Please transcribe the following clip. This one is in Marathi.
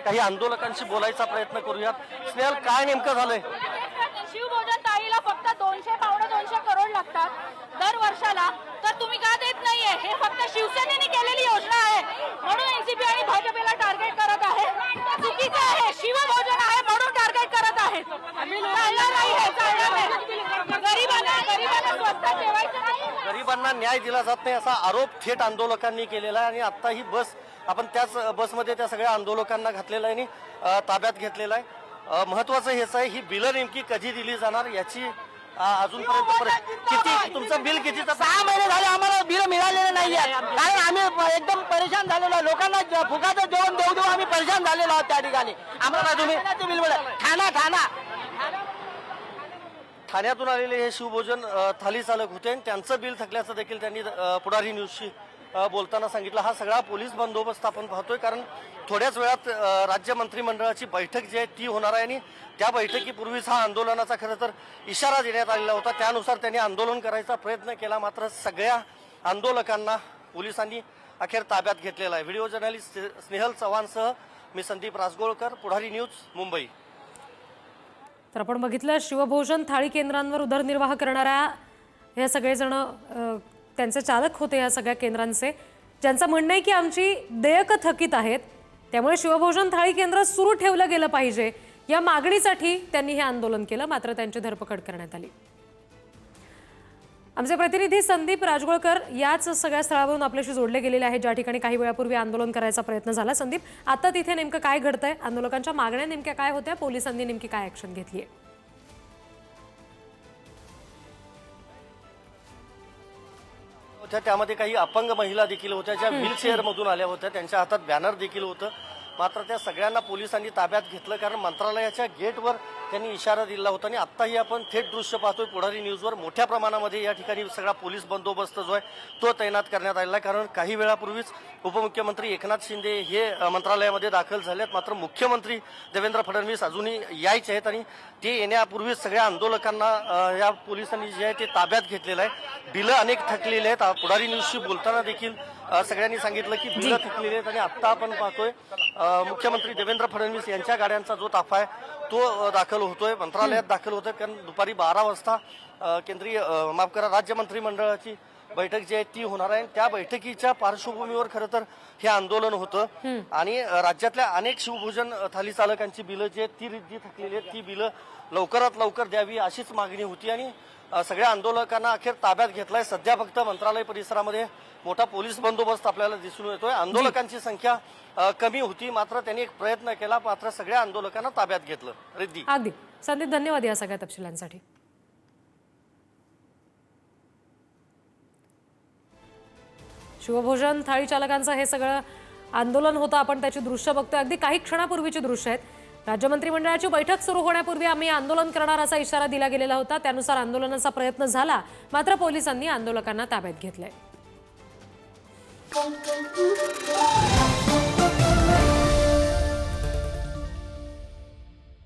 काही आंदोलकांशी बोलायचा प्रयत्न करूयात। स्नेहल, काय नेमकं झालंय? शिवभोजन थाळीला फक्त 200-250 करोड लागतात दर वर्षाला, तर तुम्ही का देत नाहीये? हे फक्त शिवसेनेने केलेली योजना आहे म्हणून एनसीपी आणि भाजपला टार्गेट करत आहे। चुकीचं आहे, शिवभोजन आहे म्हणून टार्गेट करत आहे। चालणार नाही, हे चालणार नाही। गरिबांना स्वस्त ठेवायचं नाही, गरिबांना न्याय दिला जात नाही असा आरोप थेट आंदोलकांनी केलेला आहे। आणि आता ही बस, आपण त्याच बसमध्ये त्या सगळ्या आंदोलकांना घातलेलं आहे आणि ताब्यात घेतलेलं आहे। महत्वाचं हेच आहे, ही बिलं नेमकी कधी दिली जाणार याची अजूनपर्यंत किती, तुमचं बिल कितीचं? 6 महिने झाले आम्हाला बिल मिळालेलं नाहीये, कारण आम्ही एकदम परेशान झालेलो आहे। लोकांना फुकाचं जेवण देऊ देऊ आम्ही परेशान झालेलो आहोत। त्या ठिकाणी आम्हाला बिल मिळालं। ठाण्यातून आलेले हे शिवभोजन थाली चालक होते आणि त्यांचं बिल थकल्याचं देखील त्यांनी पुढारी न्यूजशी बोलताना सांगितलं। हा सगळा पोलीस बंदोबस्त आपण पाहतोय, कारण थोड्याच वेळात राज्य मंत्रिमंडळाची बैठक जी आहे ती होणार आहे आणि त्या बैठकीपूर्वीच हा आंदोलनाचा खरं तर इशारा देण्यात आलेला होता। त्यानुसार त्यांनी आंदोलन करायचा प्रयत्न केला, मात्र सगळ्या आंदोलकांना पोलिसांनी अखेर ताब्यात घेतलेला आहे। व्हिडिओ जर्नलिस्ट स्नेहल चव्हाणसह मी संदीप राजगोळकर, पुढारी न्यूज, मुंबई। तर आपण बघितलं, शिवभोजन थाळी केंद्रांवर उदरनिर्वाह करणाऱ्या हे सगळेजण त्यांचे चालक होते या सगळ्या केंद्रांचे, ज्यांचं म्हणणं आहे की आमची देयकं थकीत आहेत, त्यामुळे शिवभोजन थाळी केंद्र सुरू ठेवलं गेलं पाहिजे या मागणीसाठी त्यांनी हे आंदोलन केलं, मात्र त्यांची धरपकड करण्यात आली। आमचे प्रतिनिधी संदीप राजगोळकर याच सगळ्या स्थळावरून आपल्याशी जोडले गेलेले आहेत, ज्या ठिकाणी काही वेळापूर्वी आंदोलन करायचा प्रयत्न झाला। संदीप, आता तिथे नेमकं काय घडतंय? आंदोलकांच्या मागण्या नेमक्या काय होत्या? पोलिसांनी नेमकी काय ऍक्शन घेतली आहे? त्यामध्ये काही अपंग महिला देखील होत्या, ज्या व्हीलचेअर मधून आल्या होत्या, त्यांच्या हातात बॅनर देखील होतं, मात्र त्या सगळ्यांना पोलिसांनी ताब्यात घेतलं, कारण मंत्रालयाच्या गेटवर त्यांनी इशारा दिला होता। आणि आत्ताही आपण थेट दृश्य पाहतोय पुढारी न्यूजवर, मोठ्या प्रमाणामध्ये या ठिकाणी सगळा पोलीस बंदोबस्त जो आहे तो तैनात करण्यात आलेला आहे, कारण काही वेळापूर्वीच उपमुख्यमंत्री एकनाथ शिंदे हे मंत्रालयामध्ये दाखल झालेत, मात्र मुख्यमंत्री देवेंद्र फडणवीस अजूनही यायचे आहेत आणि ते येण्यापूर्वीच सगळ्या आंदोलकांना या पोलिसांनी जे आहे ते ताब्यात घेतलेलं आहे। बिलं अनेक थकलेले आहेत। पुढारी न्यूजशी बोलताना देखील सगळ्यांनी सांगितलं की बिलं थकलेली आहेत आणि आत्ता आपण पाहतोय मुख्यमंत्री देवेंद्र फडणवीस यांच्या गाड्यांचा जो ताफा आहे तो दाखल होतोय, मंत्रालयात दाखल होतोय, कारण दुपारी 12 वाजता राज्य मंत्रिमंडळाची बैठक जी आहे ती होणार आहे। त्या बैठकीच्या पार्श्वभूमीवर खरं तर हे आंदोलन होतं आणि राज्यातल्या अनेक शिवभोजन थाली चालकांची बिलं जी आहेत ती जी थकलेली आहेत ती बिलं लवकरात लवकर द्यावी अशीच मागणी होती आणि सगळ्या आंदोलकांना अखेर ताब्यात घेतलाय। सध्या फक्त मंत्रालय परिसरामध्ये मोठा पोलीस बंदोबस्त आपल्याला दिसून येतोय। आंदोलकांची संख्या कमी होती, मात्र त्यांनी एक प्रयत्न केला, मात्र सगळ्या आंदोलकांना ताब्यात घेतलं। रिद्धी, अगदी संदीप, धन्यवाद या सगळ्या तपशिलांसाठी। शिवभोजन थाळी चालकांचं हे सगळं आंदोलन होतं, आपण त्याची दृश्य बघतोय, अगदी काही क्षणापूर्वीची दृश्य आहेत। राज्य मंत्रिमंडळाची बैठक सुरू होण्यापूर्वी आम्ही आंदोलन करणार असा इशारा दिला गेलेला होता, त्यानुसार आंदोलनाचा प्रयत्न झाला, मात्र पोलिसांनी आंदोलकांना ताब्यात घेतलंय।